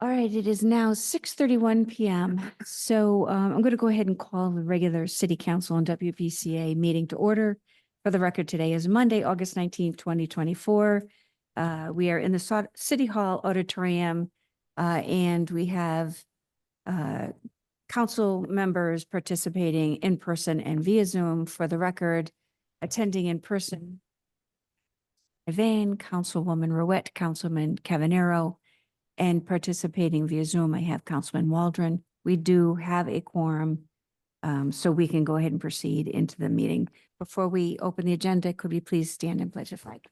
All right, it is now 6:31 PM. So I'm going to go ahead and call the regular City Council and WPCA meeting to order. For the record, today is Monday, August 19th, 2024. We are in the City Hall auditorium and we have council members participating in person and via Zoom. For the record, attending in person, Vane, Councilwoman Ruette, Councilman Cavanero, and participating via Zoom, I have Councilman Waldron. We do have a quorum, so we can go ahead and proceed into the meeting. Before we open the agenda, could we please stand and pledge the flag?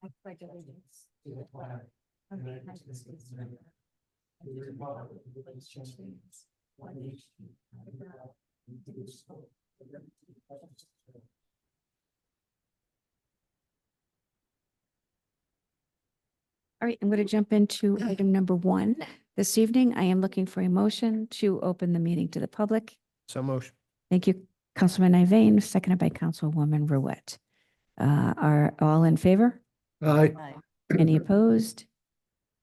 I pledge allegiance to the flag of the United States of America and to the republic for which it stands, one nation, under God, indivisible, with liberty and justice for all. All right, I'm going to jump into item number 1. This evening, I am looking for a motion to open the meeting to the public. So motion. Thank you, Councilman Iveyne, seconded by Councilwoman Ruette. Are all in favor? Aye. Any opposed?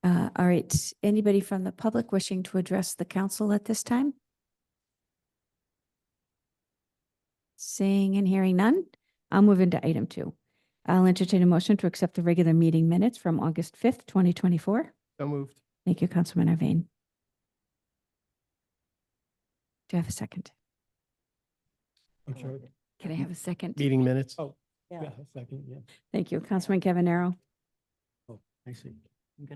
All right, anybody from the public wishing to address the council at this time? Seeing and hearing none, I'll move into item 2. I'll entertain a motion to accept the regular meeting minutes from August 5th, 2024. So moved. Thank you, Councilman Iveyne. Do I have a second? I'm sorry. Can I have a second? Meeting minutes? Oh, yeah, second, yeah. Thank you, Councilman Cavanero. Oh, I see.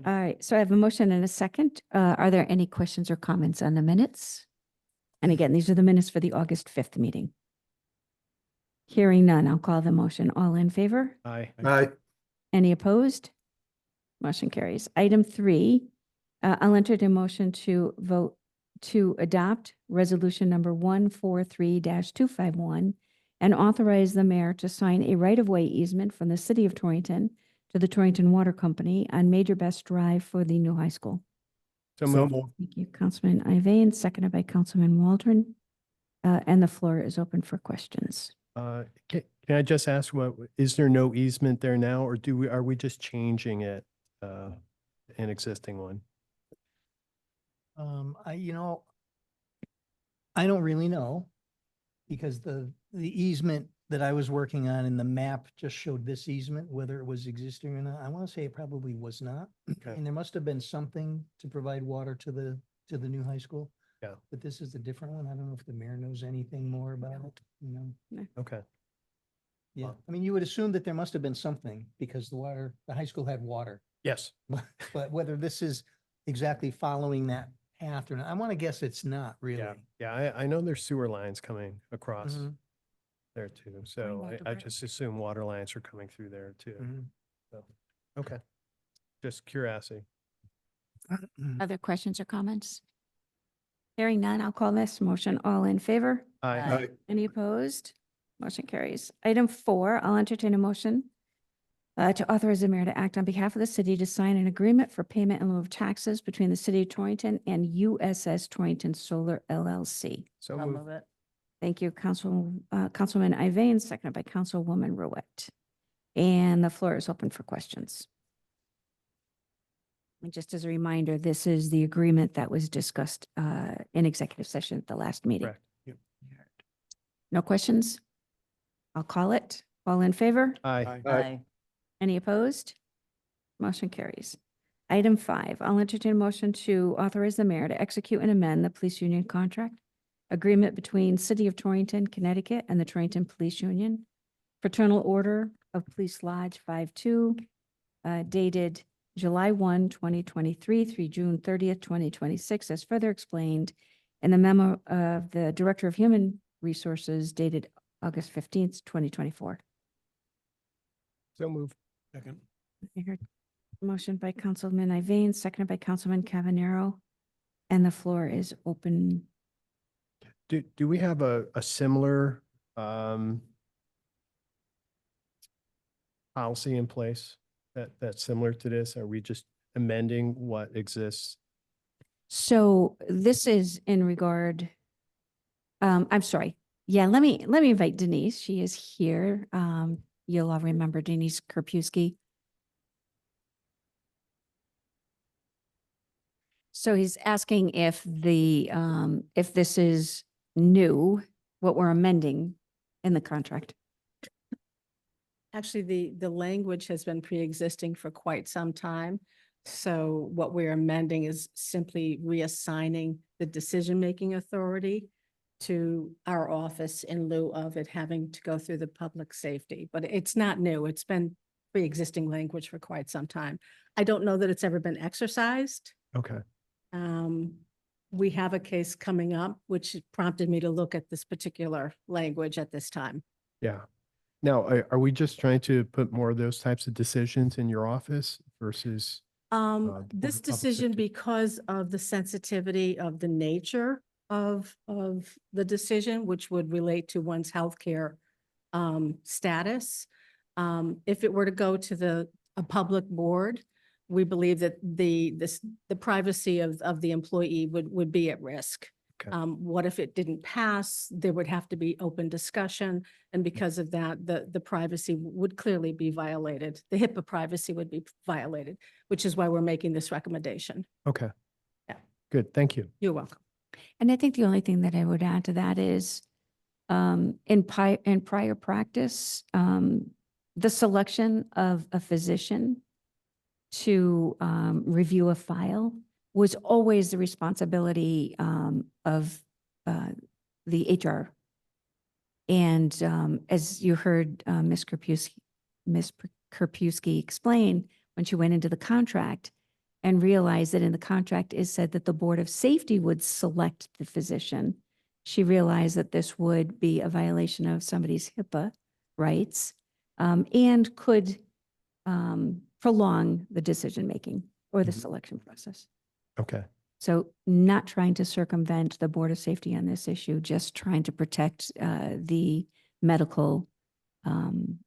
All right, so I have a motion and a second. Are there any questions or comments on the minutes? And again, these are the minutes for the August 5th meeting. Hearing none, I'll call the motion. All in favor? Aye. Aye. Any opposed? Motion carries. Item 3, I'll entertain a motion to vote to adopt resolution number 143-251 and authorize the mayor to sign a right-of-way easement from the city of Torrington to the Torrington Water Company on Major Best Drive for the new high school. So moved. Thank you, Councilman Iveyne, seconded by Councilman Waldron. And the floor is open for questions. Can I just ask, is there no easement there now, or are we just changing it, an existing one? I don't really know, because the easement that I was working on in the map just showed this easement, whether it was existing or not. I want to say it probably was not. Okay. And there must have been something to provide water to the new high school. Yeah. But this is a different one. I don't know if the mayor knows anything more about it, you know? Okay. Yeah, I mean, you would assume that there must have been something, because the high school had water. Yes. But whether this is exactly following that path or not, I want to guess it's not really. Yeah. I know there's sewer lines coming across Mhm, there too. So I just assume water lines are coming through there too. mhm. So, okay. Just curiosity. Other questions or comments? Hearing none, I'll call this motion. All in favor? Aye. Any opposed? Motion carries. Item 4, I'll entertain a motion to authorize the mayor to act on behalf of the city to sign an agreement for payment in lieu of taxes between the city of Torrington and USS Torrington Solar LLC. So moved. Thank you, Councilman Iveyne, seconded by Councilwoman Ruette. And the floor is open for questions. And just as a reminder, this is the agreement that was discussed in executive session at the last meeting. Correct. Yep. No questions? I'll call it. All in favor? Aye. Any opposed? Motion carries. Item 5, I'll entertain a motion to authorize the mayor to execute and amend the police union contract agreement between City of Torrington, Connecticut and the Torrington Police Union. Fraternal Order of Police Lodge 5-2, dated July 1, 2023 through June 30th, 2026, as further explained in the memo of the Director of Human Resources dated August 15th, 2024. So moved. Second. I heard motion by Councilman Iveyne, seconded by Councilman Cavanero, and the floor is open. Do we have a similar policy in place that's similar to this? Are we just amending what exists? So this is in regard, I'm sorry. Yeah, let me invite Denise. She is here. You'll all remember Denise Karpewski. So he's asking if if this is new, what we're amending in the contract. Actually, the language has been pre-existing for quite some time. So what we're amending is simply reassigning the decision-making authority to our office in lieu of it having to go through the public safety. But it's not new. It's been pre-existing language for quite some time. I don't know that it's ever been exercised. Okay. We have a case coming up, which prompted me to look at this particular language at this time. Yeah. Now, are we just trying to put more of those types of decisions in your office versus? the Board This of Public decision, Safety? because of the sensitivity of the nature of the decision, which would relate to one's healthcare status. If it were to go to a public board, we believe that the privacy of the employee would be at risk. Okay. What if it didn't pass? There would have to be open discussion. And because of that, the privacy would clearly be violated. The HIPAA privacy would be violated, which is why we're making this recommendation. Okay. Yeah. Good. Thank you. You're welcome. And I think the only thing that I would add to that is in prior practice, the selection of a physician to review a file was always the responsibility of the HR. And as you heard Ms. Kerpusky explain, when she went into the contract and realized that in the contract is said that the Board of Safety would select the physician, she realized that this would be a violation of somebody's HIPAA rights and could prolong the decision-making or the Mhm. selection process. Okay. So not trying to circumvent the Board of Safety on this issue, just trying to protect the medical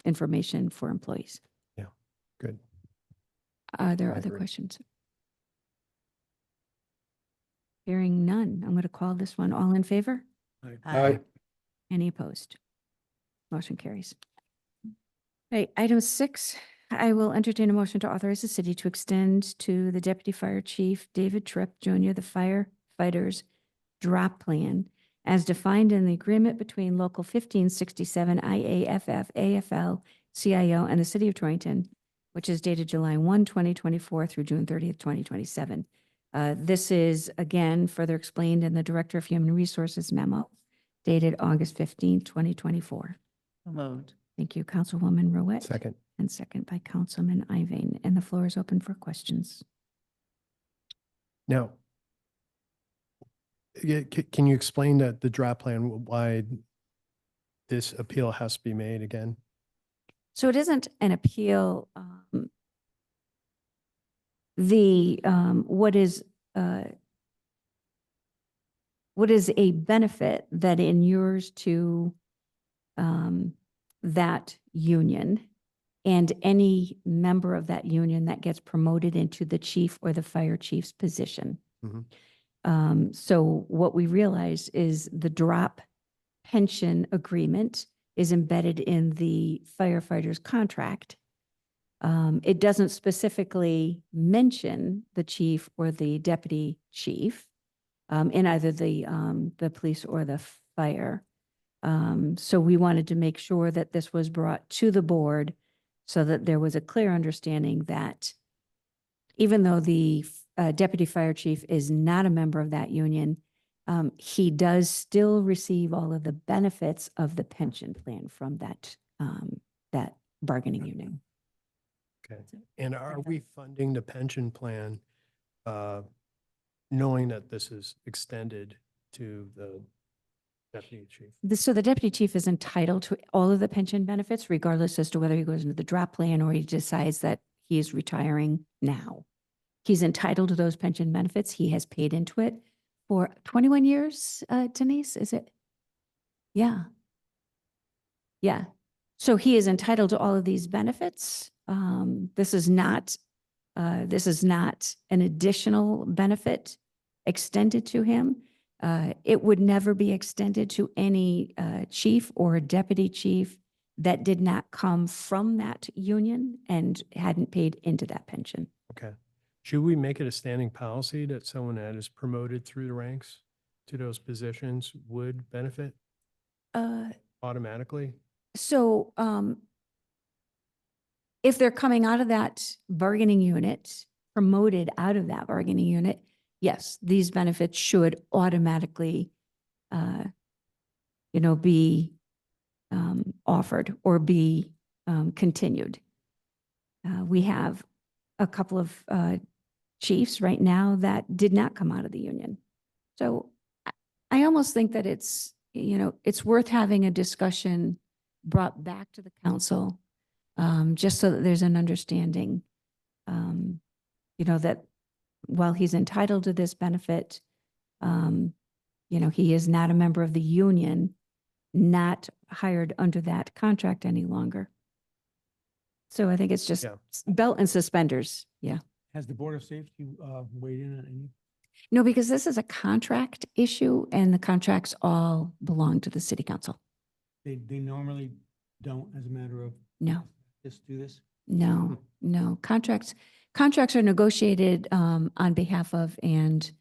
information for employees. Good. Are there I other agree. questions? Hearing none, I'm going to call this one. All in favor? Aye. Any opposed? Motion carries. Right, item 6, I will entertain a motion to authorize the city to extend to the Deputy Fire Chief David Tripp Jr. the firefighters drop plan as defined in the agreement between Local 1567 IAFF AFL CIO and the City of Torrington, which is dated July 1, 2024 through June 30th, 2027. This is again further explained in the Director of Human Resources memo dated August 15th, 2024. Moved. Thank you, Councilwoman Ruette. Second. And second by Councilman Iveyne. And the floor is open for questions. Now, can you explain that the draft plan, why this appeal has to be made again? So it isn't an appeal. What is a benefit that inures to that union and any member of that union that gets promoted into the chief or the fire chief's position. Mhm. So what we realize is the drop pension agreement is embedded in the firefighter's contract. It doesn't specifically mention the chief or the deputy chief in either the police or the fire. So we wanted to make sure that this was brought to the board so that there was a clear understanding that even though the deputy fire chief is not a member of that union, he does still receive all of the benefits of the pension plan from that bargaining union. Okay. And are we funding the pension plan, knowing that this is extended to the deputy chief? So the deputy chief is entitled to all of the pension benefits, regardless as to whether he goes into the drop plan or he decides that he is retiring now. He's entitled to those pension benefits. He has paid into it for 21 years, Denise, is it? Yeah. Yeah. So he is entitled to all of these benefits. This is not an additional benefit extended to him. It would never be extended to any chief or deputy chief that did not come from that union and hadn't paid into that pension. Okay. Should we make it a standing policy that someone that is promoted through the ranks to those positions would benefit automatically? So if they're coming out of that bargaining unit, promoted out of that bargaining unit, yes, these benefits should automatically, be offered or be continued. We have a couple of chiefs right now that did not come out of the union. So I almost think that it's worth having a discussion brought back to the council, just so that there's an understanding, that while he's entitled to this benefit, he is not a member of the union, not hired under that contract any longer. So I think it's just Yeah. belt and suspenders. Yeah. Has the Board of Safety weighed in on any? No, because this is a contract issue and the contracts all belong to the city council. They normally don't, as a matter of No, just do this? no, no. Contracts are negotiated on behalf of and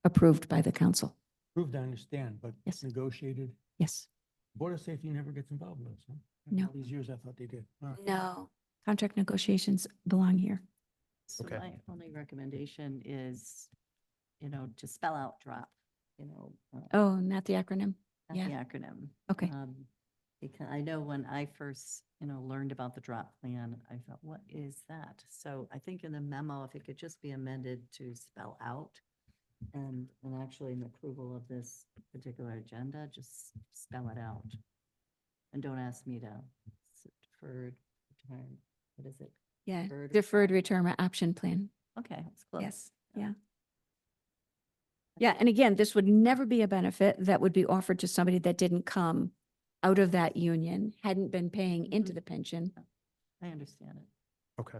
approved by the council. Proved, I understand, but Yes. negotiated. Yes. Board of Safety never gets involved with this, huh? No. All these years, I thought they did. All right. No, contract negotiations belong here. So Okay. my only recommendation is, to spell out drop, Oh, not the acronym? not yeah. the acronym. Okay. Because I know when I first, learned about the drop plan, I thought, what is that? So I think in the memo, if it could just be amended to spell out and actually in approval of this particular agenda, just spell it out. And don't ask me to deferred retirement, what is it? Yeah, Deferred deferred retirement. retirement option plan. Okay, it's close. Yes, yeah. Yeah, and again, this would never be a benefit that would be offered to somebody that didn't come out of that union, hadn't been paying into Mhm. the pension. I understand it. Okay.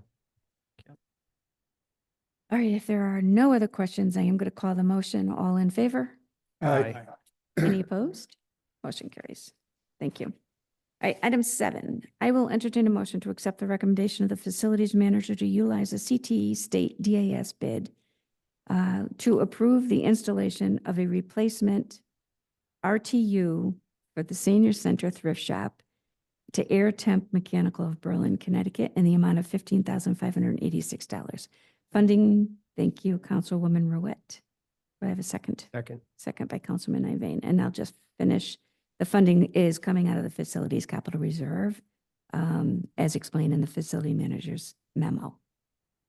All right, if there are no other questions, I am going to call the motion. All in favor? Aye. Any opposed? Motion carries. Thank you. All right, item 7, I will entertain a motion to accept the recommendation of the facilities manager to utilize a CTE state DAS bid to approve the installation of a replacement RTU for the senior center thrift shop to Air Temp Mechanical of Berlin, Connecticut, in the amount of $15,586. Funding, thank you, Councilwoman Ruette. Do I have a second? Second. Second by Councilman Iveyne. And I'll just finish. The funding is coming out of the Facilities Capital Reserve, as explained in the facility manager's memo.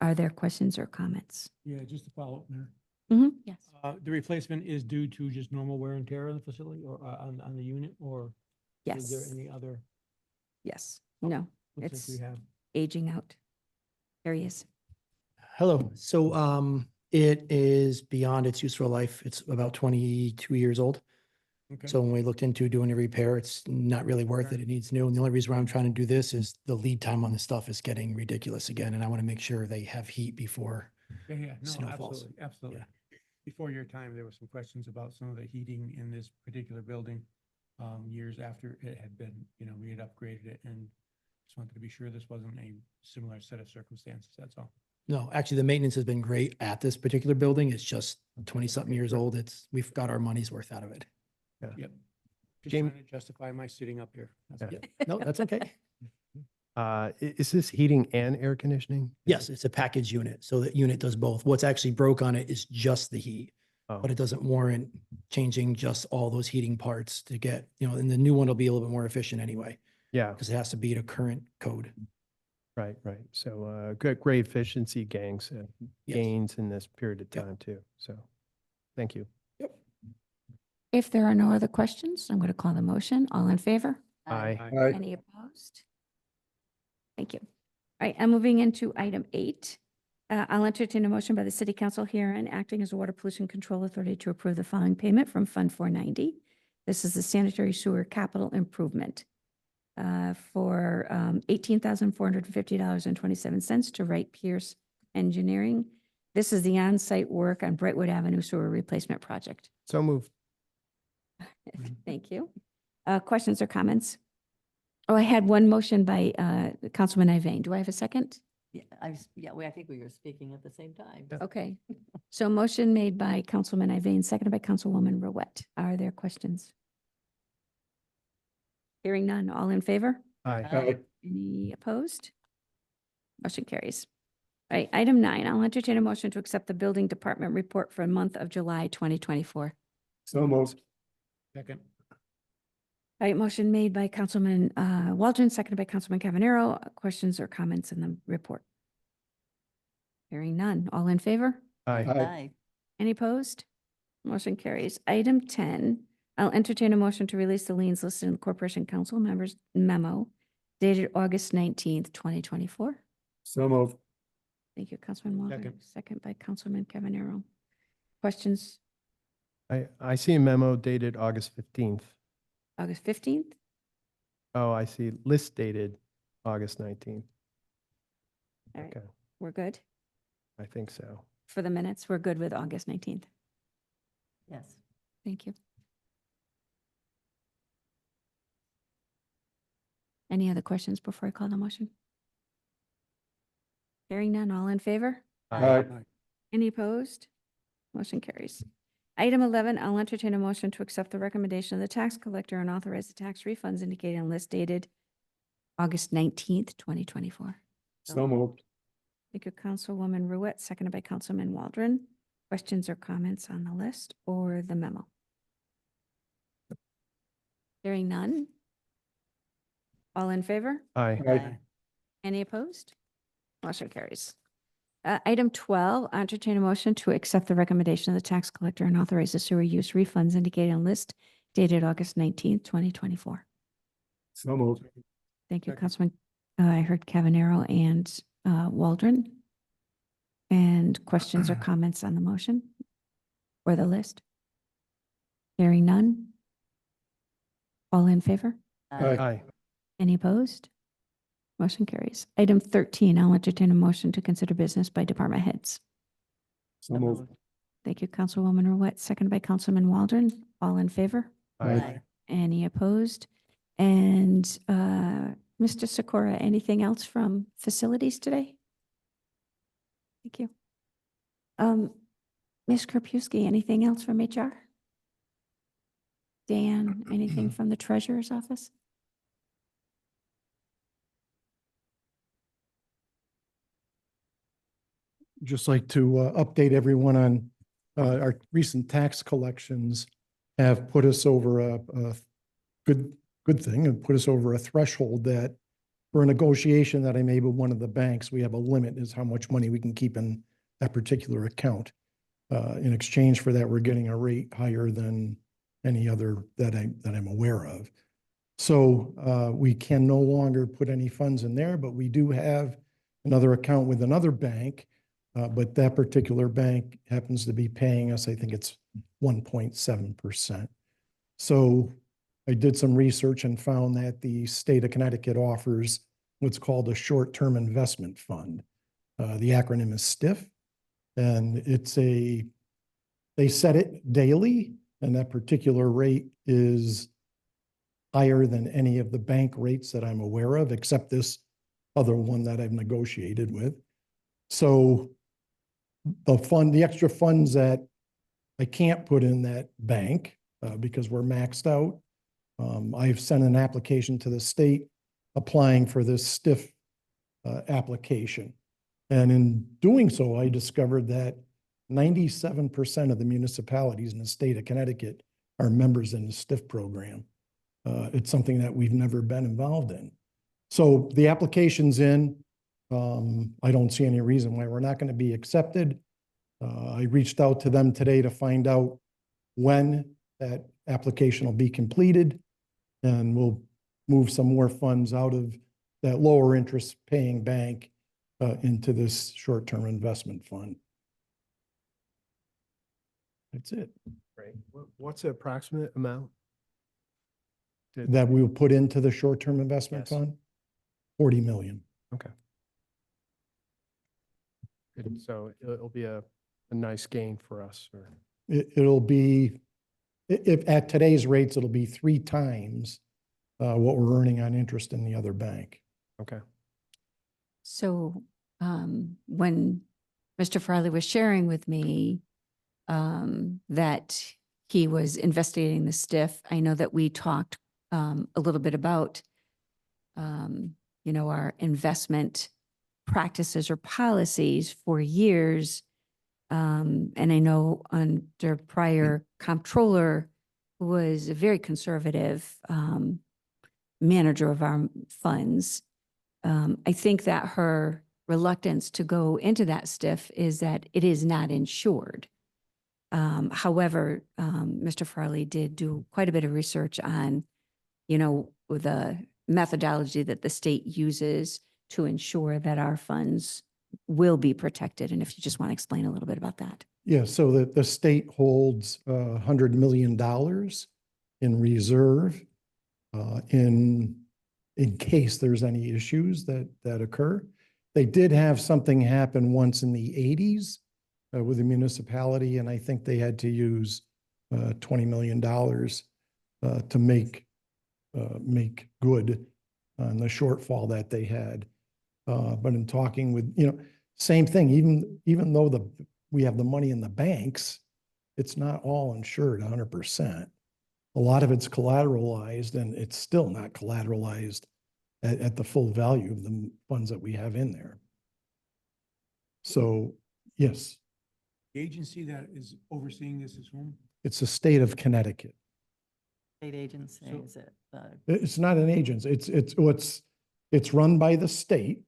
Are there questions or comments? Yeah, just to follow up, Mayor. Yes. The replacement is due to just normal wear and tear on the facility or on the unit, or is there Yes. any other? Yes. No, Looks it's like we have. aging out. There he is. Hello. So it is beyond its useful life. It's about 22 years old. Okay. So when we looked into doing a repair, it's not really worth it. Okay. It needs new. And the only reason why I'm trying to do this is the lead time on the stuff is getting ridiculous again. And I want to make sure they have heat before. Yeah, no, Snowfalls. absolutely, absolutely. Before your time, there were some questions about some of the heating in this particular building. Years after it had been, we had upgraded it and just wanted to be sure this wasn't a similar set of circumstances, that's all. No, actually, the maintenance has been great at this particular building. It's just 20-something years old. We've got our money's worth out of it. Yep. Just Jamie- trying to justify my sitting up here. That's Yeah. it. No, that's okay. Is this heating and air conditioning? Yes, it's a package unit. So the unit does both. What's actually broke on it is just the heat. Oh, But it doesn't warrant changing just all those heating parts to get, and the new one will be a little bit more efficient anyway, yeah, because it has to be to current code. right. So great efficiency gains in this period of Yep. time too. So thank you. If there are no other questions, I'm going to call the motion. All in favor? Aye. Any opposed? Thank you. All right, I'm moving into item 8. I'll entertain a motion by the City Council here and acting as a Water Pollution Control Authority to approve the following payment from Fund 490. This is the sanitary sewer capital improvement for $18,450.27 to Wright Pierce Engineering. This is the on-site work on Brightwood Avenue sewer replacement project. So moved. Thank you. Questions or comments? Oh, I had one motion by Councilman Iveyne. Do I have a second? I think we were speaking at the same time. Yeah. Okay. So motion made by Councilman Iveyne, seconded by Councilwoman Ruette. Are there questions? Hearing none. All in favor? Aye. Any opposed? Motion carries. All right, item 9, I'll entertain a motion to accept the building department report for the month of July 2024. So moved. Second. All right, motion made by Councilman Waldron, seconded by Councilman Cavanero. Questions or comments in the report? Hearing none. All in favor? Aye. Any opposed? Motion carries. Item 10, I'll entertain a motion to release the liens listed in the Corporation Council members memo dated August 19th, 2024. So moved. Thank you, Councilman Waldron. Second. Second by Councilman Cavanero. Questions? I see a memo dated August 15th. August 15th? Oh, I see list dated August 19th. All right, Okay, we're good. I think so. For the minutes, we're good with August 19th. Yes. Thank you. Any other questions before I call the motion? Hearing none, all in favor? Aye. Any opposed? Motion carries. Item 11, I'll entertain a motion to accept the recommendation of the tax collector and authorize the tax refunds indicated on list dated August 19th, 2024. So moved. Thank you, Councilwoman Ruette, seconded by Councilman Waldron. Questions or comments on the list or the memo? Hearing none. All in favor? Aye. Aye. Any opposed? Motion carries. Item 12, I entertain a motion to accept the recommendation of the tax collector and authorize the sewer use refunds indicated on list dated August 19th, 2024. So moved. Thank you, Second. Councilman. I heard Cavanero and Waldron. And questions or comments on the motion or the list? Hearing none. All in favor? Aye. Any opposed? Motion carries. Item 13, I'll entertain a motion to consider business by department heads. So moved. Thank you, Councilwoman Ruette, seconded by Councilman Waldron. All in favor? Aye. Any opposed? And Mr. Sikora, anything else from facilities today? Thank you. Ms. Karpewski, anything else from HR? Dan, anything from the treasurer's office? Just like to update everyone on our recent tax collections have put us over a good thing and put us over a threshold that for a negotiation that I made with one of the banks, we have a limit is how much money we can keep in that particular account. In exchange for that, we're getting a rate higher than any other that I'm aware of. So we can no longer put any funds in there, but we do have another account with another bank. But that particular bank happens to be paying us, I think it's 1.7%. So I did some research and found that the state of Connecticut offers what's called a short-term investment fund. The acronym is STIF, and they set it daily, and that particular rate is higher than any of the bank rates that I'm aware of, except this other one that I've negotiated with. So the extra funds that I can't put in that bank because we're maxed out, I've sent an application to the state applying for this STIF application. And in doing so, I discovered that 97% of the municipalities in the state of Connecticut are members in the STIF program. It's something that we've never been involved in. So the application's in. I don't see any reason why we're not going to be accepted. I reached out to them today to find out when that application will be completed, and we'll move some more funds out of that lower interest paying bank into this short-term investment fund. That's it. Right. What's the approximate amount? That we'll put into the short-term investment Yes. fund? 40 million. Okay. Good. So it'll be a nice gain for us. Or It'll be, if at today's rates, it'll be 3 times what we're earning on interest in the other bank. okay. So when Mr. Farley was sharing with me that he was investigating the stiff, I know that we talked a little bit about, our investment practices or policies for years. And I know under prior comptroller, who was a very conservative manager of our funds, I think that her reluctance to go into that stiff is that it is not insured. However, Mr. Farley did do quite a bit of research on, the methodology that the state uses to ensure that our funds will be protected. And if you just want to explain a little bit about that. Yeah, so the state holds $100 million in reserve in case there's any issues that occur. They did have something happen once in the 80s with a municipality, and I think they had to use $20 million to make good on the shortfall that they had. But in talking with, same thing, even though we have the money in the banks, it's not all insured 100%. A lot of it's collateralized, and it's still not collateralized at the full value of the funds that we have in there. So, yes, The agency that is overseeing this is whom? it's the state of Connecticut. State agency, So- is it? It's not an agency. It's run by the state,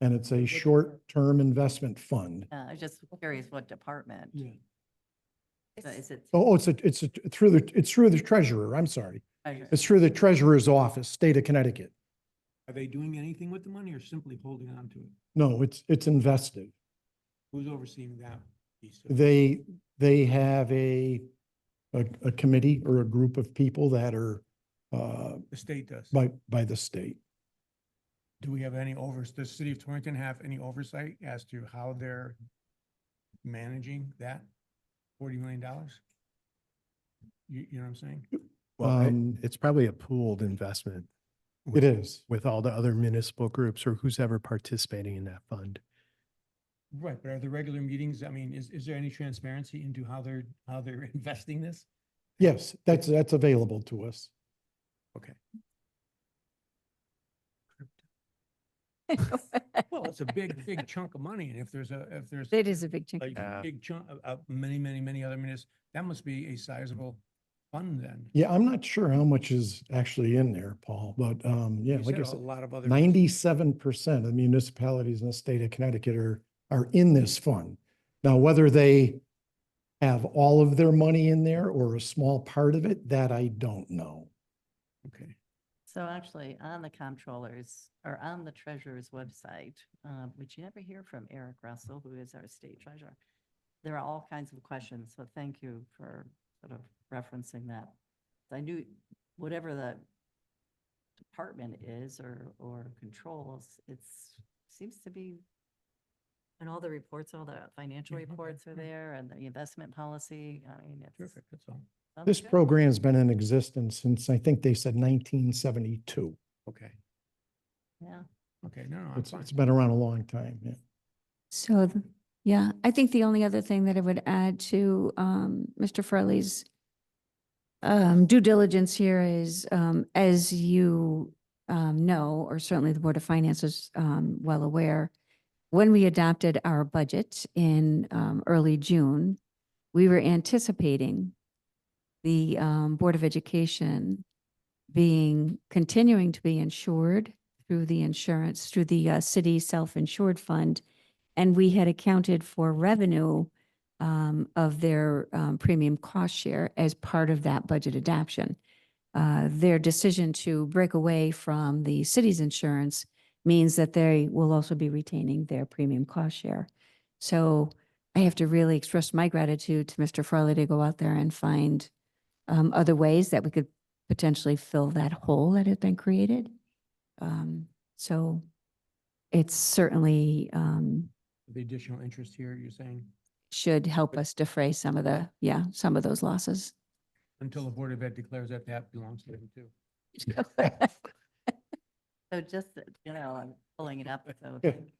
and it's a short-term investment fund. I was just curious what department. Yeah. So is it? It's through the treasurer. I'm sorry. treasurer? It's through the treasurer's office, state of Connecticut. Are they doing anything with the money or simply holding on to it? No, it's invested. Who's overseeing that piece? of it? They have a committee or a group of people that are The state does. by the state. Do we have does the city of Torrington have any oversight as to how they're managing that $40 million? You know what I'm saying? Well, Um, it's probably a pooled investment. It with- is. With all the other municipal groups or who's ever participating in that fund. Right, but are the regular meetings, I mean, is there any transparency into how they're investing this? Yes, that's available to us. Okay. Well, it's a big chunk of money, and if there's It is a big chunk. a big chunk of many other municipalities, that must be a sizable fund then. Yeah, I'm not sure how much is actually in there, Paul, but yeah, You like I a said, lot of other. 97% of municipalities in the state of Connecticut are in this fund. Now, whether they have all of their money in there or a small part of it, that I don't know. Okay. So actually, on the comptrollers or on the treasurer's website, which you never hear from Eric Russell, who is our state treasurer, there are all kinds of questions. So thank you for sort of referencing that. I knew whatever the department is or controls, seems to be, and all the reports, all the financial Yeah, okay, reports are right. there and the investment policy. I mean, it's. Terrific, that's all. sounds This good. program's been in existence since, I think they said 1972. Okay, Yeah. okay, no, I'm It's fine. been around a long time, yeah. So, yeah, I think the only other thing that I would add to Mr. Furley's due diligence here is, as you know, or certainly the Board of Finance is well aware, when we adopted our budget in early June, we were anticipating the Board of Education continuing to be insured through the insurance, through the city self-insured fund. And we had accounted for revenue of their premium cost share as part of that budget adoption. Their decision to break away from the city's insurance means that they will also be retaining their premium cost share. So I have to really express my gratitude to Mr. Farley to go out there and find other ways that we could potentially fill that hole that had been created. So it's certainly The additional interest here, you're saying, should help us defray some of those losses. until the Board of Ed declares that belongs to them too. So just, I'm pulling it up. So Yeah. thank you, Dan.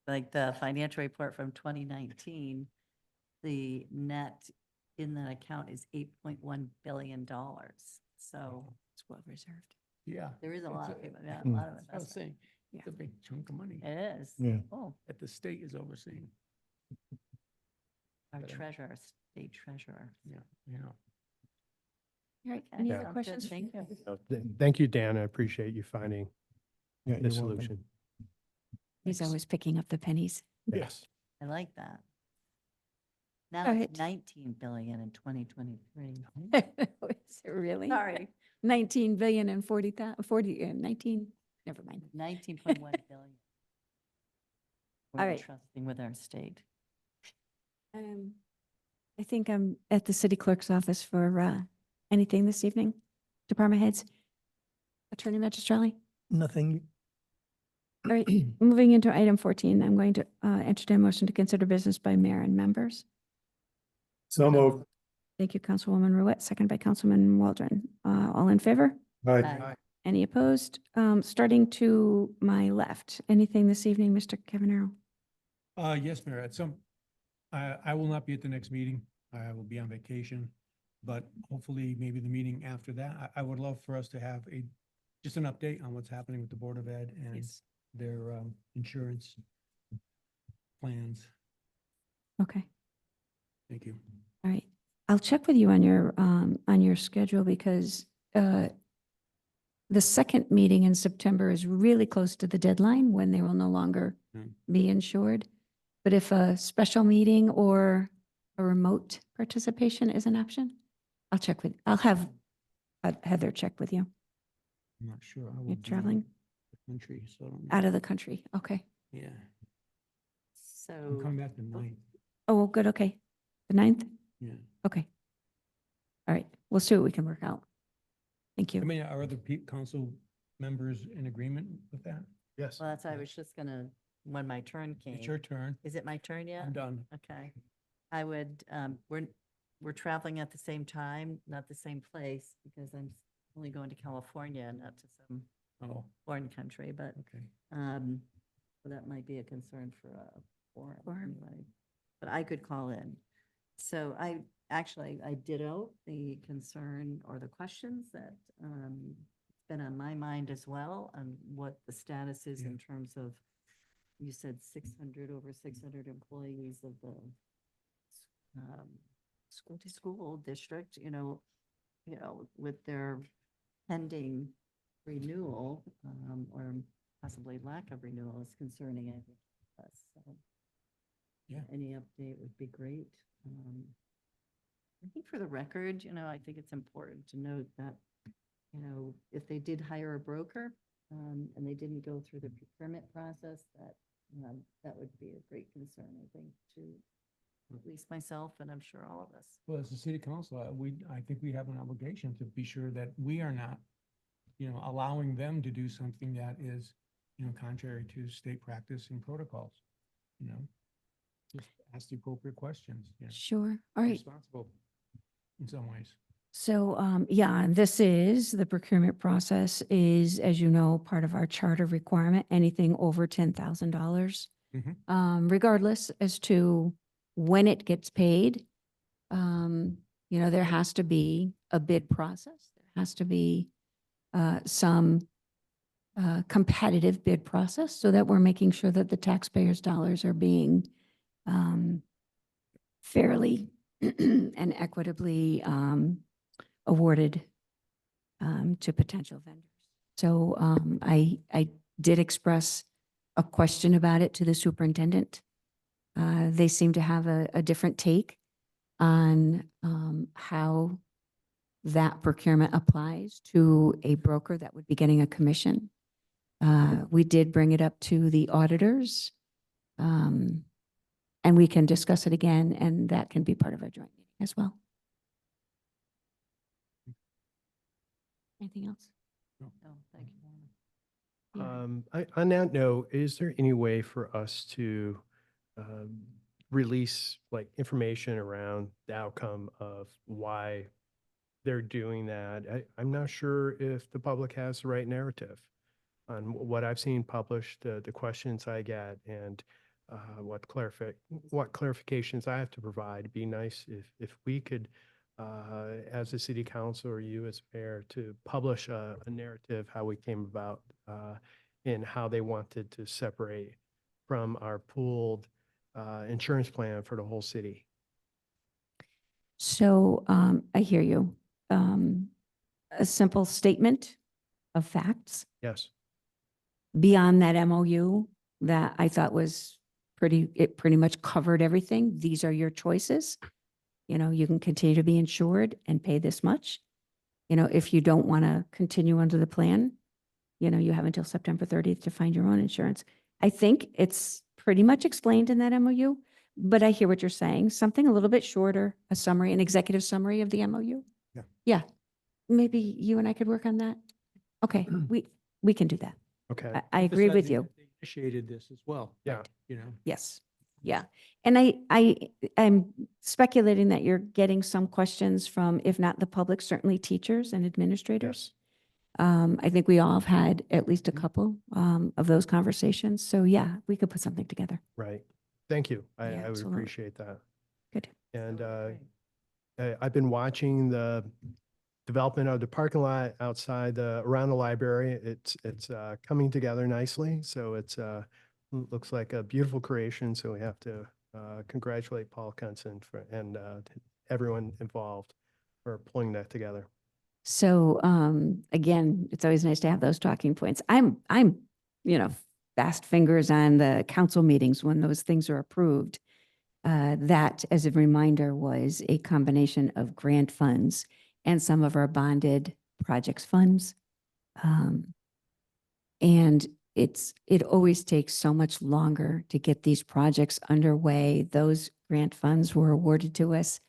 like the financial report from 2019, the net in that account is $8.1 billion. So It's well reserved. Yeah. there is a It's lot of people, yeah, a Mm. lot of That's what I was investment. saying. It's a big chunk of money It is. Yeah. Oh, that the state is overseeing. our But, treasurer, state treasurer. Yeah, you know. All right, Okay, any sounds other good. questions? Thank you. Thank you, Dan. I appreciate you finding Yeah, the you're welcome. solution. He's Thanks. always picking up the pennies. Yes. I like that. Now Go it's ahead. 19 billion in 2023. Is it really? Sorry, 19 billion and 19, never mind. 19.1 billion. All We're right. trusting with our state. I think I'm at the city clerk's office for anything this evening. Department heads. Attorney Magistrelli. Nothing, All right, moving into item 14, I'm going to entertain a motion to consider business by mayor and members. So moved. Thank you, Councilwoman Ruette, second by Councilman Waldron. All in favor? Aye. Any opposed? Starting to my left, anything this evening, Mr. Cavanero? Yes, Mayor, I will not be at the next meeting. I will be on vacation. But hopefully, maybe the meeting after that, I would love for us to have just an update on what's happening with the Board of Ed and Yes. their insurance plans. Okay, Thank you. all right. I'll check with you on your schedule because the second meeting in September is really close to the deadline when they will no longer Hmm. be insured. But if a special meeting or a remote participation is an option, I'll have Heather check with you. I'm not sure. I will You're be traveling in the country, so I don't know. out of the country. Okay. Yeah, I'm So, coming back the 9th. Oh, well, good. Okay. The 9th? Yeah. Okay. All right. We'll see what we can work out. Thank I you. mean, are other council members in agreement with that? Yes. well, that's, I was just gonna, when my turn came. It's your turn. Is it my turn yet? I'm done. Okay. I would, we're traveling at the same time, not the same place, because I'm only going to California, not to some Oh, foreign country, but, okay. so that might be a concern for a forum Forum. anyway. But I could call in. So I ditto the concern or the questions that, been on my mind as well, on what the status is Yeah. in terms of, you said over 600 employees of the school district, with their pending renewal, or possibly lack of renewal is concerning, I think, to us. So Yeah. any update would be great. I think for the record, I think it's important to note that, if they did hire a broker, and they didn't go through the procurement process, that would be a great concern, I think, to at least myself, and I'm sure all of us. Well, as a city council, I think we have an obligation to be sure that we are not, allowing them to do something that is, contrary to state practice and protocols, Just ask the appropriate questions, Sure. All right. Responsible in some ways. So, yeah, and this is, the procurement process is, as you know, part of our charter requirement, anything over $10,000. Regardless as to when it gets paid, there has to be a bid process. There has to be some competitive bid process so that we're making sure that the taxpayers' dollars are being fairly and equitably awarded to potential vendors. So I did express a question about it to the superintendent. They seem to have a different take on how that procurement applies to a broker that would be getting a commission. We did bring it up to the auditors, and we can discuss it again, and that can be part of our joint meeting as well. Anything else? Oh, thank you. Yeah. On that note, is there any way for us to release like information around the outcome of why they're doing that? I'm not sure if the public has the right narrative on what I've seen published, the questions I get, and what clarifications I have to provide. It'd be nice if we could, as a city council or you as mayor, to publish a narrative, how we came about, and how they wanted to separate from our pooled, insurance plan for the whole city. So I hear you. A simple statement of facts Yes, beyond that MOU that I thought was it pretty much covered everything. These are your choices. You know, you can continue to be insured and pay this much. You know, if you don't want to continue under the plan, you know, you have until September 30th to find your own insurance. I think it's pretty much explained in that MOU, but I hear what you're saying. Something a little bit shorter, a summary, an executive summary of the MOU. Yeah. Yeah. Maybe you and I could work on that. Okay, we can do that. okay, I agree with Emphasizing you. that they Initiated this as well. yeah. You know. Yes. Yeah. And I'm speculating that you're getting some questions from, if not the public, certainly teachers and administrators. I think we all have had at least a couple of those conversations. So yeah, we could put something together. Right. Thank you. Yeah, I would absolutely. appreciate that. Good. And Okay. I've been watching the development of the parking lot outside around the library. It's coming together nicely. So it's looks like a beautiful creation. So we have to congratulate Paul Kunson and everyone involved for pulling that together. So again, it's always nice to have those talking points. I'm, you know, fast fingers on the council meetings when those things are approved. That, as a reminder, was a combination of grant funds and some of our bonded projects funds. And it always takes so much longer to get these projects underway. Those grant funds were awarded to us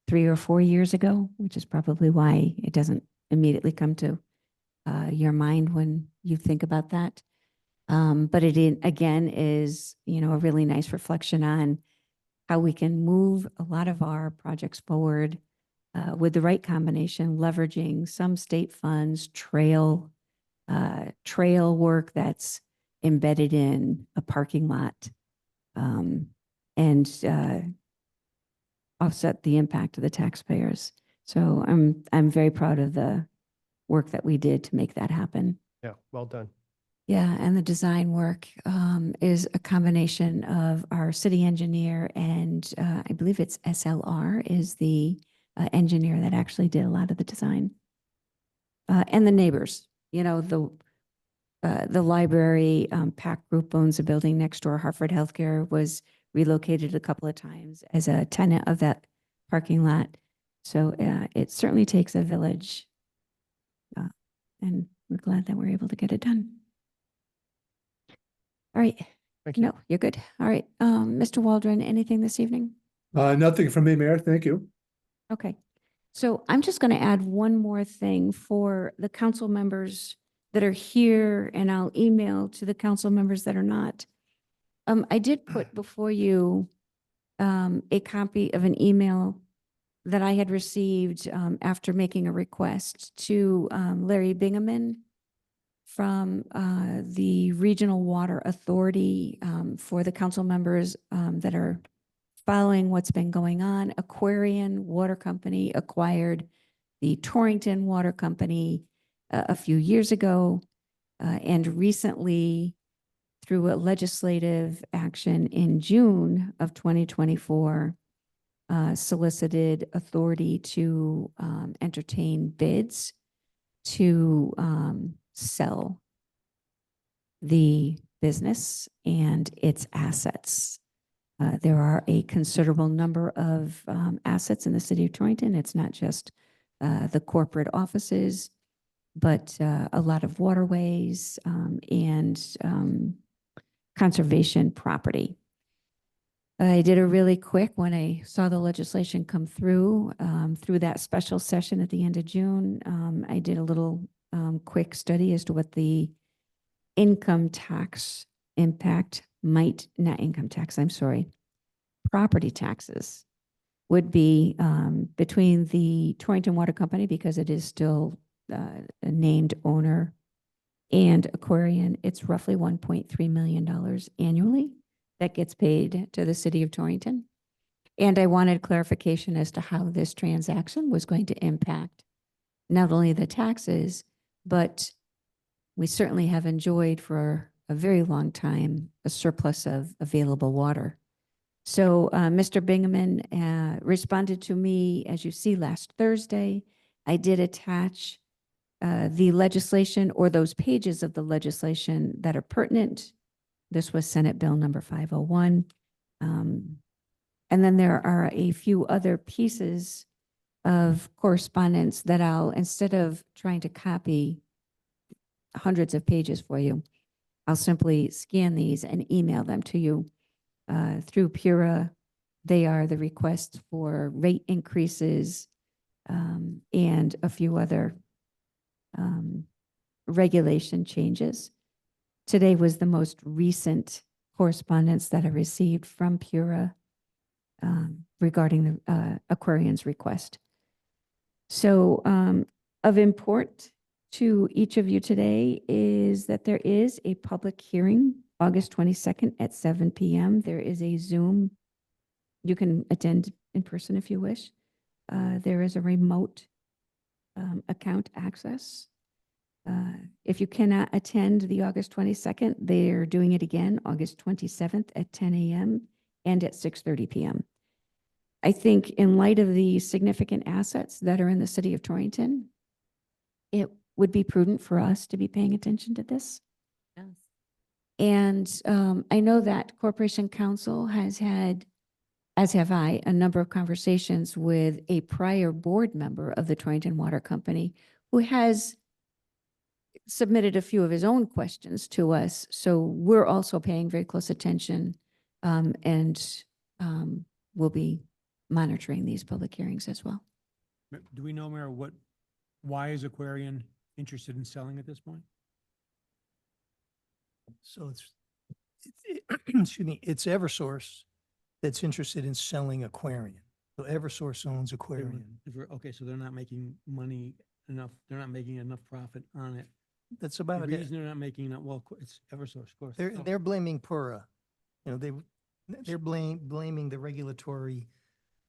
3 or 4 years ago, which is probably why it doesn't immediately come to your mind when you think about that. But again is, you know, a really nice reflection on how we can move a lot of our projects forward with the right combination, leveraging some state funds, trail work that's embedded in a parking lot, and offset the impact of the taxpayers. So I'm very proud of the work that we did to make that happen. Yeah, well done. Yeah, and the design work is a combination of our city engineer and I believe it's SLR is the engineer that actually did a lot of the design. And the neighbors, you know, the library, PAC Group owns a building next door. Hartford Healthcare was relocated a couple of times as a tenant of that parking lot. So it certainly takes a village. And we're glad that we're able to get it done. All right. Thank you. No, you're good. All right. Mr. Waldron, anything this evening? Nothing from me, Mayor. Thank you. Okay. So I'm just going to add one more thing for the council members that are here, and I'll email to the council members that are not. I did put before you a copy of an email that I had received after making a request to Larry Bingaman from the Regional Water Authority for the council members that are following what's been going on. Aquarian Water Company acquired the Torrington Water Company a few years ago, and recently, through a legislative action in June of 2024, solicited authority to entertain bids to sell the business and its assets. There are a considerable number of assets in the city of Torrington. It's not just the corporate offices, but a lot of waterways and conservation property. I did a really quick when I saw the legislation come through that special session at the end of June. I did a little quick study as to what the income tax impact not income tax, I'm sorry, property taxes would be between the Torrington Water Company, because it is still a named owner, and Aquarian. It's roughly $1.3 million annually that gets paid to the city of Torrington. And I wanted clarification as to how this transaction was going to impact not only the taxes, but we certainly have enjoyed for a very long time a surplus of available water. So Mr. Bingaman responded to me, as you see, last Thursday. I did attach the legislation or those pages of the legislation that are pertinent. This was Senate Bill number 501. And then there are a few other pieces of correspondence that I'll, instead of trying to copy hundreds of pages for you, I'll simply scan these and email them to you through Pura. They are the requests for rate increases and a few other regulation changes. Today was the most recent correspondence that I received from Pura regarding the Aquarian's request. So of import to each of you today is that there is a public hearing August 22nd at 7 p.m. There is a Zoom. You can attend in person if you wish. There is a remote account access. If you cannot attend the August 22nd, they're doing it again August 27th at 10 a.m. and at 6:30 p.m. I think in light of the significant assets that are in the city of Torrington, it would be prudent for us to be paying attention to this. Yes. And I know that Corporation Council has had, as have I, a number of conversations with a prior board member of the Torrington Water Company who has submitted a few of his own questions to us. So we're also paying very close attention and we'll be monitoring these public hearings as well. Do we know, Mayor, why is Aquarian interested in selling at this point? So excuse me, it's Eversource that's interested in selling Aquarian. So Eversource owns Aquarian. Okay, so they're not making money enough, they're not making enough profit on it. That's The about it. reason they're not making enough, well, it's Eversource, of course. They're blaming Pura. You know, they're blaming the regulatory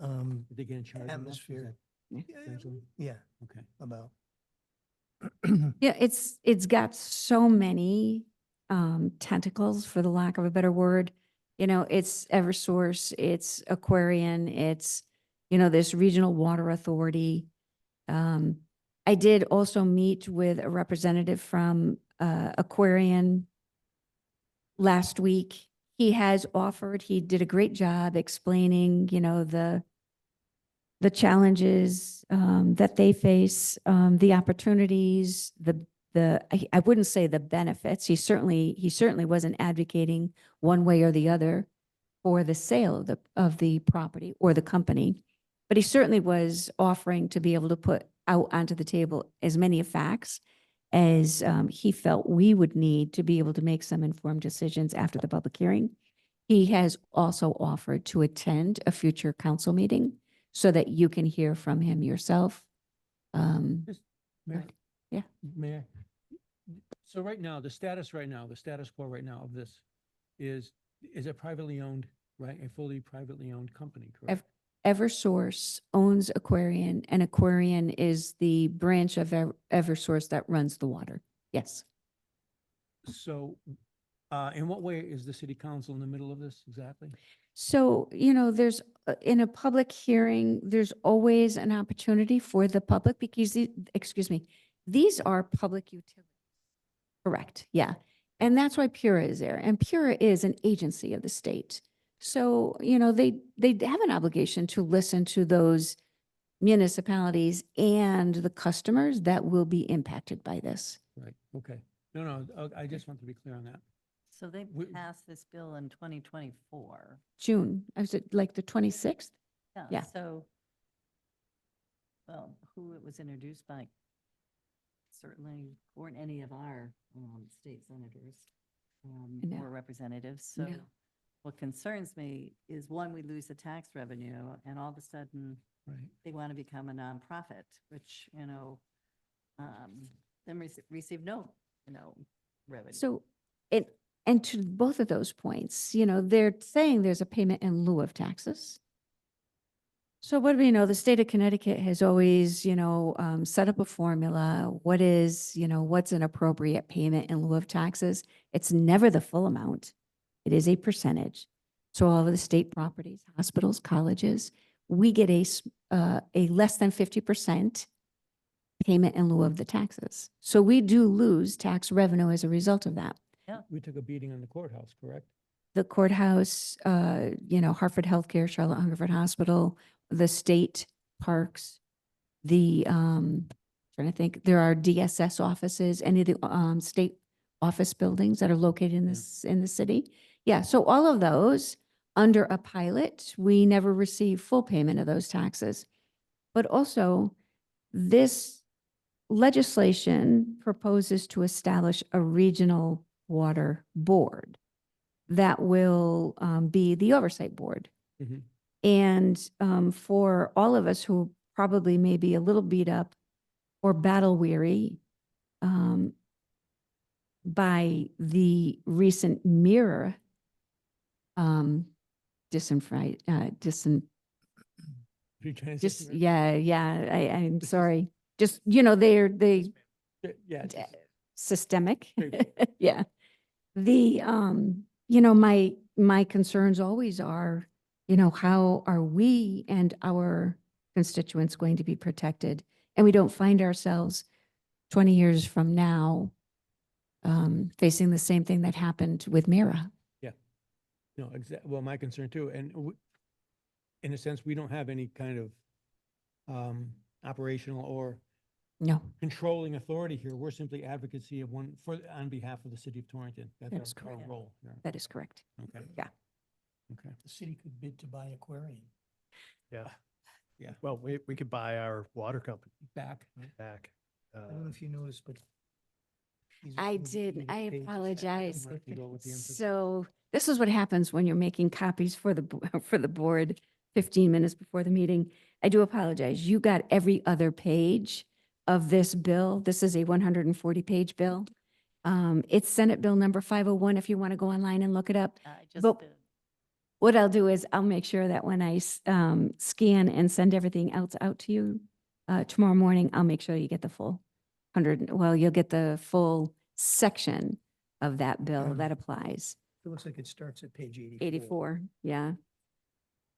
They can't charge enough, is atmosphere. that essentially? Yeah, Okay. about. Yeah, it's got so many tentacles, for the lack of a better word. You know, it's Eversource, it's Aquarian, it's, you know, this regional water authority. I did also meet with a representative from Aquarian last week. He has offered, he did a great job explaining, you know, the challenges that they face, the opportunities, I wouldn't say the benefits. He certainly wasn't advocating one way or the other for the sale of the property or the company, but he certainly was offering to be able to put out onto the table as many facts as he felt we would need to be able to make some informed decisions after the public hearing. He has also offered to attend a future council meeting so that you can hear from him yourself. Mayor? Yeah. Mayor? So right now, the status quo right now of this is a privately owned, right? A fully privately owned company, correct? Eversource owns Aquarian, and Aquarian is the branch of Eversource that runs the water. Yes. So, in what way is the city council in the middle of this exactly? So, you know, there's, in a public hearing, there's always an opportunity for the public because, these are public utilities. Correct, yeah. And that's why Pura is there. And Pura is an agency of the state. So, you know, they have an obligation to listen to those municipalities and the customers that will be impacted by this. Right, okay. No, I just want to be clear on that. So they We- passed this bill in 2024. June, was it like the 26th? Yeah. So, well, who it was introduced by certainly weren't any of our state senators No. or representatives. So No. what concerns me is, one, we lose the tax revenue and all of a sudden Right. they want to become a nonprofit, which, you know, then receive no, revenue. So And to both of those points, they're saying there's a payment in lieu of taxes. So what do we know? The state of Connecticut has always, set up a formula. What's an appropriate payment in lieu of taxes? It's never the full amount. It is a percentage. So all of the state properties, hospitals, colleges, we get a less than 50% payment in lieu of the taxes. So we do lose tax revenue as a result of that. We took a beating on the courthouse, correct? The courthouse, Hartford Healthcare, Charlotte Hungerford Hospital, the state parks, trying to think, there are DSS offices, any of the state office buildings that are located in the city. Yeah, so all of those, under a pilot, we never receive full payment of those taxes. But also, this legislation proposes to establish a regional water board that will be the oversight board. Mhm. And for all of us who probably may be a little beat up or battle weary by the recent mirror Pre-transition. I'm sorry. Just, they Yeah. systemic. Sure. Yeah. My concerns always are, how are we and our constituents going to be protected? And we don't find ourselves 20 years from now facing the same thing that happened with Mira. No, well, my concern too, and in a sense, we don't have any kind of operational or No, controlling authority here. We're simply advocacy of on behalf of the city of Torrington. That's That's our correct. role. Yeah. that is correct. Okay. Yeah. Okay. The city could bid to buy aquarium. Yeah. Yeah. Well, we could buy our water company Back. back. I don't know if you noticed, but. these are I some of the did. biggest I pages. apologize. Have to go with the emphasis. So this is what happens when you're making copies for for the board 15 minutes before the meeting. I do apologize. You got every other page of this bill. This is a 140-page bill. It's Senate Bill number 501 if you want to go online and look it up. I just But did. what I'll do is I'll make sure that when I scan and send everything else out to you tomorrow morning, I'll make sure you get the full you'll get the full section of that bill that applies. It looks like it starts at page 84. 84, yeah.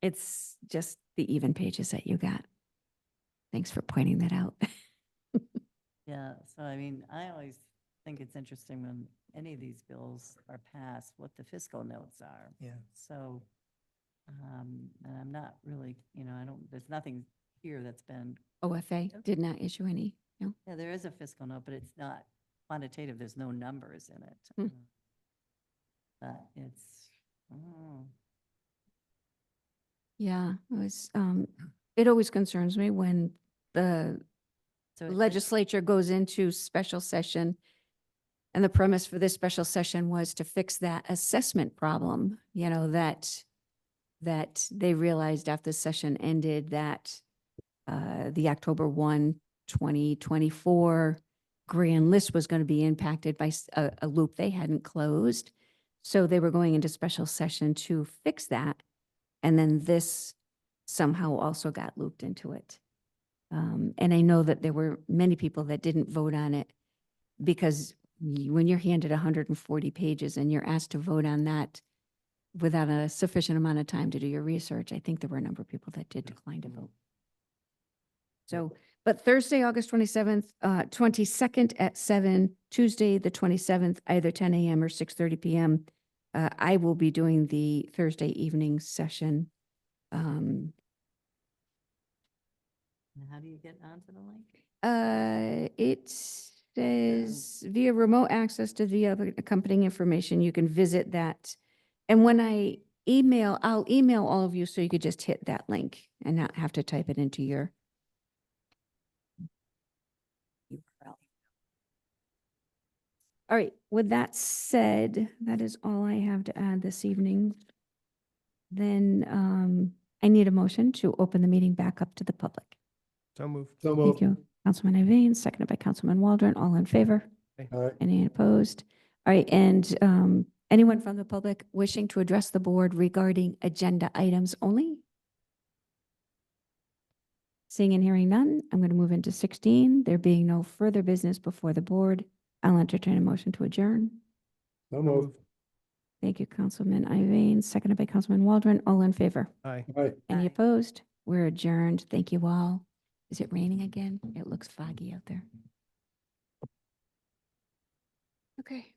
It's just the even pages that you got. Thanks for pointing that out. Yeah, so I mean, I always think it's interesting when any of these bills are passed, what the fiscal notes are. Yeah. So, and I'm not really, there's nothing here that's been, OFA did not issue any, no? yeah, there is a fiscal note, but it's not quantitative. There's no numbers in it. Hmm. But it's, oh, Yeah, it always concerns me when the so it- legislature goes into special session. And the premise for this special session was to fix that assessment problem, that they realized after the session ended that the October 1, 2024 grand list was going to be impacted by a loop they hadn't closed. So they were going into special session to fix that. And then this somehow also got looped into it. And I know that there were many people that didn't vote on it because when you're handed 140 pages and you're asked to vote on that without a sufficient amount of time to do your research, I think there were a number of people that did decline to vote. So, but Thursday, August 27th, 22nd at 7, Tuesday, the 27th, either 10 a.m. or 6:30 p.m. I will be doing the Thursday evening session. and how do you get onto the link? It says via remote access to the accompanying information, you can visit that. And when I'll email all of you so you could just hit that link and not have to type it into your URL. All right, with that said, that is all I have to add this evening. Then I need a motion to open the meeting back up to the public. So moved. So Thank you. Councilman Iveyne, seconded by Councilman Waldron. All in favor? Aye. All right. Any opposed? All right, and Anyone from the public wishing to address the board regarding agenda items only? Seeing and hearing none, I'm going to move into 16. There being no further business before the board, I'll entertain a motion to adjourn. So moved. Thank you, Councilman Iveyne, seconded by Councilman Waldron. All in favor? Aye. Any Aye. opposed? We're adjourned. Thank you all. Is it raining again? It looks foggy out there. Okay.